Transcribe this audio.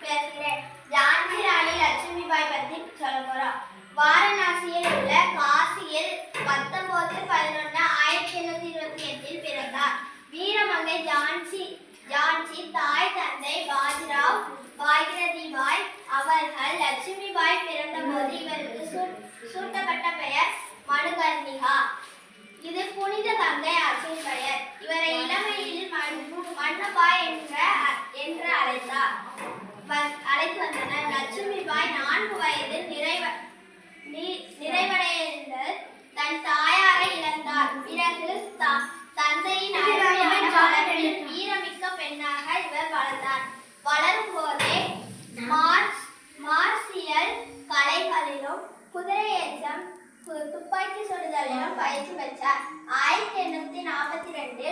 பேசுகிறேன். ஜான்சி ராணி லட்சுமிபாய் பற்றி சொல்ல போறோம். வாரணாசியில் உள்ள காசியில் 19/11/1828 பிறந்தார். வீரமங்கை ஜான்சி தாய் தந்தை பாஜிராவ் பாகிரதிபாய் அவர்கள். லட்சுமிபாய் பிறந்தபோது இவருக்கு சூட்டப்பட்ட பெயர் மனுகர்ணிகா. இது புனித கங்கை ஆற்றின் பெயர். இவரை இளமையில் மன்னபாய் என்று அழைத்து வந்தனர். லட்சுமிபாய் 4 வயதில் நிறைவடைந்து தன் தாயாரை இழந்தார். பிறகு தந்தையின் அருமையான வளர்ப்பில் வீரமிக்க பெண்ணாக இவர் வளர்ந்தார். வளரும் போதே மார்சியல் கலைகளிலும் குதிரையேற்றம் துப்பாக்கி சுடுதலிலும் பயிற்சி பெற்றார். 1842